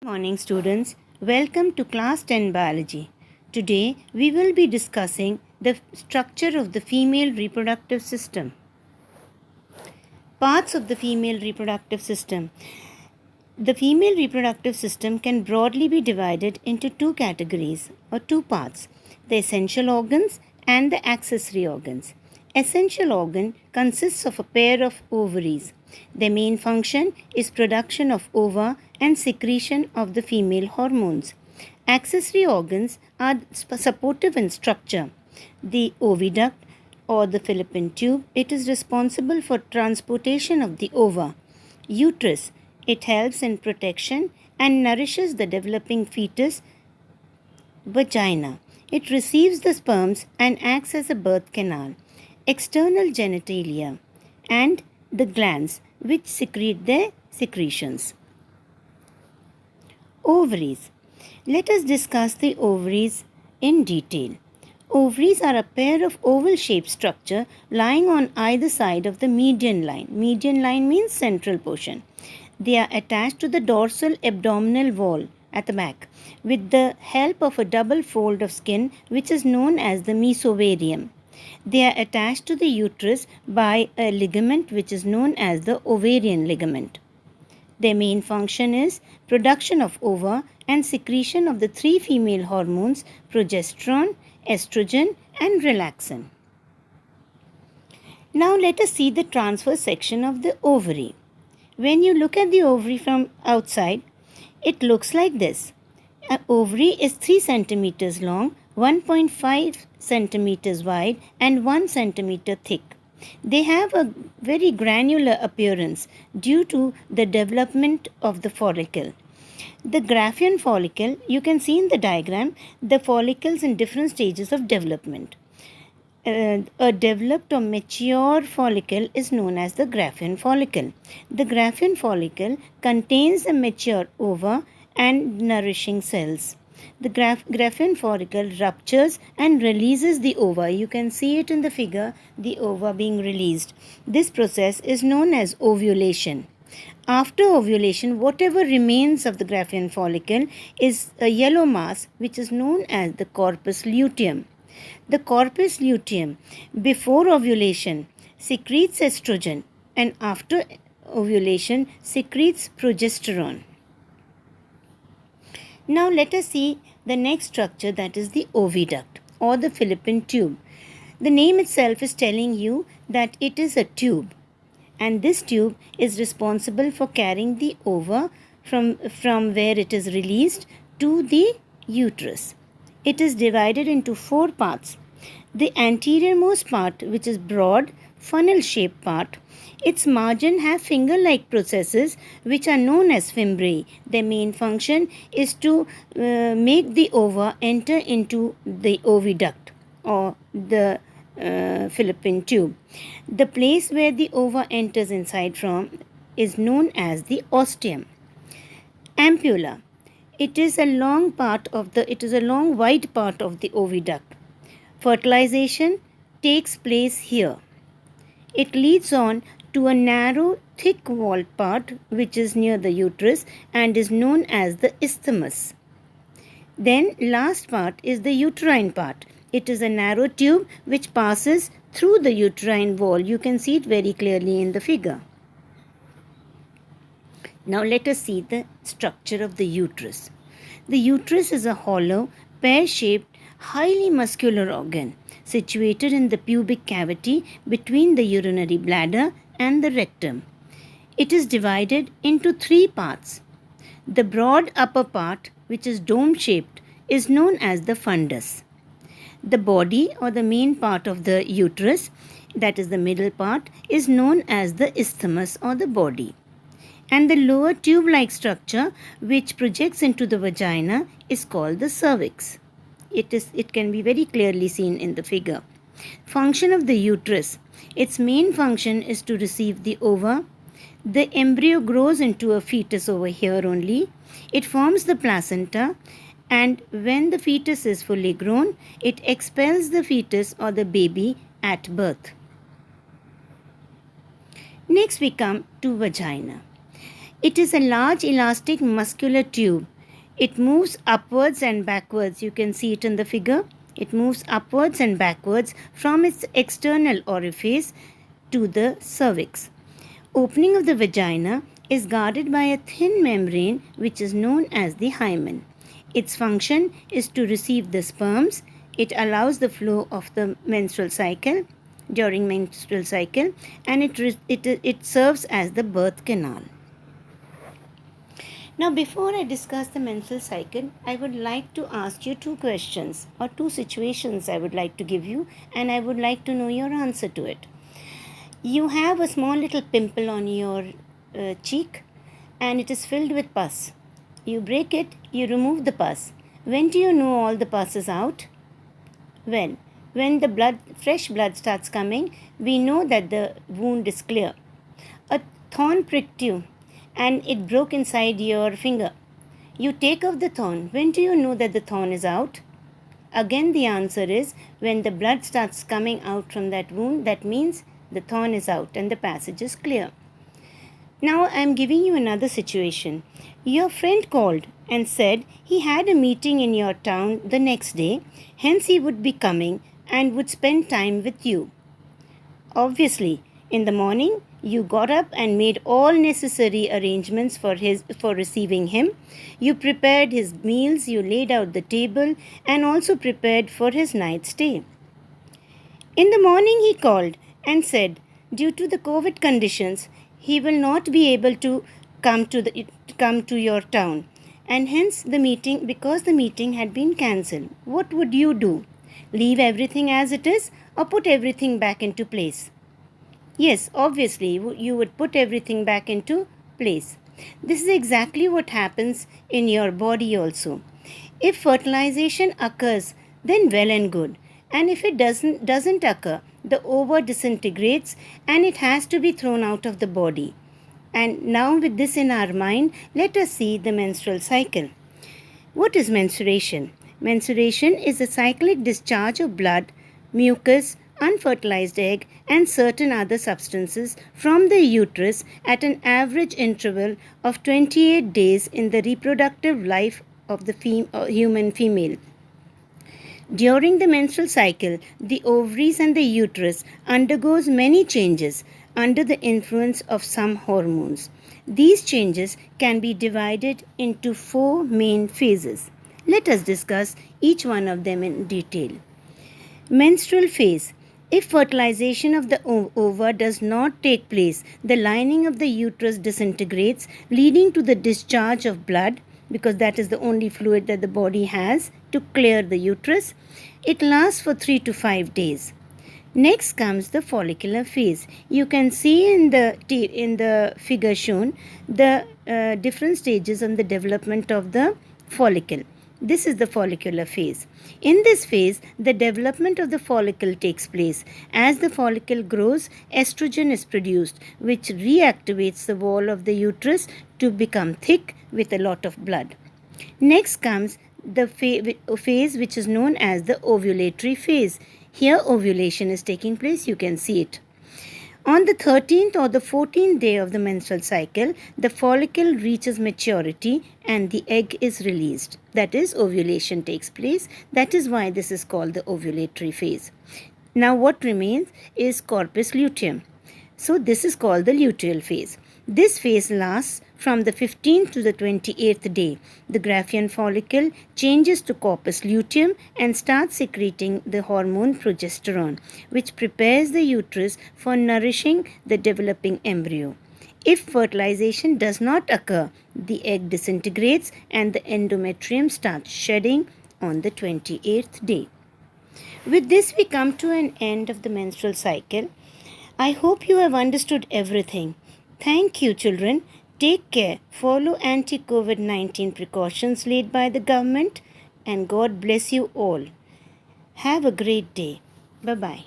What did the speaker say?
Morning students, welcome to class 10 biology. Today we will be discussing the structure of the female reproductive system. Parts of the female reproductive system. The female reproductive system can broadly be divided into two categories or two parts, the essential organs and the accessory organs. Essential organ consists of a pair of ovaries. Their main function is production of ova and secretion of the female hormones. Accessory organs are supportive in structure. The oviduct or the fallopian tube, it is responsible for transportation of the ova. Uterus, it helps in protection and nourishes the developing fetus. Vagina, it receives the sperms and acts as a birth canal. External genitalia and the glands which secrete their secretions. Ovaries. Let us discuss the ovaries in detail. Ovaries are a pair of oval-shaped structure lying on either side of the median line. Median line means central portion. They are attached to the dorsal abdominal wall at the back with the help of a double fold of skin which is known as the mesovarium. They are attached to the uterus by a ligament which is known as the ovarian ligament. Their main function is production of ova and secretion of the three female hormones progesterone, estrogen and relaxin. Now let us see the transverse section of the ovary. When you look at the ovary from outside, it looks like this. An ovary is 3 centimeters long, 1.5 centimeters wide and 1 centimeter thick. They have a very granular appearance due to the development of the follicle. The Graafian follicle, you can see in the diagram the follicles in different stages of development. A developed or mature follicle is known as the Graafian follicle. The Graafian follicle contains a mature ova and nourishing cells. The Graafian follicle ruptures and releases the ova. You can see it in the figure, the ova being released. This process is known as ovulation. After ovulation, whatever remains of the Graafian follicle is a yellow mass which is known as the corpus luteum. The corpus luteum, before ovulation, secretes estrogen and after ovulation secretes progesterone. Now let us see the next structure, that is the oviduct or the fallopian tube. The name itself is telling you that it is a tube, and this tube is responsible for carrying the ova from where it is released to the uterus. It is divided into 4 parts. The anteriormost part, which is broad, funnel-shaped part, its margin have finger-like processes which are known as fimbriae. Their main function is to make the ova enter into the oviduct or the fallopian tube. The place where the ova enters inside from is known as the ostium. Ampulla. It is a long wide part of the oviduct. Fertilization takes place here. It leads on to a narrow, thick-walled part which is near the uterus and is known as the isthmus. Then last part is the uterine part. It is a narrow tube which passes through the uterine wall. You can see it very clearly in the figure. Now let us see the structure of the uterus. The uterus is a hollow, pear-shaped, highly muscular organ situated in the pubic cavity between the urinary bladder and the rectum. It is divided into 3 parts. The broad upper part, which is dome-shaped, is known as the fundus. The body or the main part of the uterus, that is the middle part, is known as the isthmus or the body. And the lower tube-like structure which projects into the vagina is called the cervix. It can be very clearly seen in the figure. Function of the uterus. Its main function is to receive the ova. The embryo grows into a fetus over here only. It forms the placenta, and when the fetus is fully grown, it expels the fetus or the baby at birth. Next we come to vagina. It is a large elastic muscular tube. It moves upwards and backwards. You can see it in the figure. It moves upwards and backwards from its external orifice to the cervix. Opening of the vagina is guarded by a thin membrane which is known as the hymen. Its function is to receive the sperms. It allows the flow of the menstrual cycle during menstrual cycle, and it serves as the birth canal. Now, before I discuss the menstrual cycle, I would like to ask you two questions or two situations I would like to give you, and I would like to know your answer to it. You have a small little pimple on your cheek, and it is filled with pus. You break it, you remove the pus. When do you know all the pus is out? When the fresh blood starts coming, we know that the wound is clear. A thorn pricked you and it broke inside your finger. You take off the thorn. When do you know that the thorn is out? Again, the answer is when the blood starts coming out from that wound, that means the thorn is out and the passage is clear. Now I am giving you another situation. Your friend called and said he had a meeting in your town the next day, hence he would be coming and would spend time with you. Obviously, in the morning, you got up and made all necessary arrangements for receiving him. You prepared his meals, you laid out the table, and also prepared for his night stay. In the morning, he called and said, due to the COVID conditions, he will not be able to come to your town, and hence because the meeting had been cancelled. What would you do? Leave everything as it is or put everything back into place? Yes, obviously, you would put everything back into place. This is exactly what happens in your body also. If fertilization occurs, then well and good. And if it doesn't occur, the ova disintegrates and it has to be thrown out of the body. And now with this in our mind, let us see the menstrual cycle. What is menstruation? Menstruation is a cyclic discharge of blood, mucus, unfertilized egg, and certain other substances from the uterus at an average interval of 28 days in the reproductive life of the human female. During the menstrual cycle, the ovaries and the uterus undergoes many changes under the influence of some hormones. These changes can be divided into 4 main phases. Let us discuss each one of them in detail. Menstrual phase. If fertilization of the ova does not take place, the lining of the uterus disintegrates, leading to the discharge of blood, because that is the only fluid that the body has to clear the uterus. It lasts for 3 to 5 days. Next comes the follicular phase. You can see in the figure shown the different stages in the development of the follicle. This is the follicular phase. In this phase, the development of the follicle takes place. As the follicle grows, estrogen is produced, which reactivates the wall of the uterus to become thick with a lot of blood. Next comes the phase which is known as the ovulatory phase. Here ovulation is taking place, you can see it. On the 13th or the 14th day of the menstrual cycle, the follicle reaches maturity and the egg is released. That is, ovulation takes place. That is why this is called the ovulatory phase. Now what remains is corpus luteum. So this is called the luteal phase. This phase lasts from the 15th to the 28th day. The Graafian follicle changes to corpus luteum and starts secreting the hormone progesterone, which prepares the uterus for nourishing the developing embryo. If fertilization does not occur, the egg disintegrates and the endometrium starts shedding on the 28th day. With this, we come to an end of the menstrual cycle. I hope you have understood everything. Thank you, children. Take care. Follow anti-COVID-19 precautions laid by the government, and God bless you all. Have a great day. Bye-bye.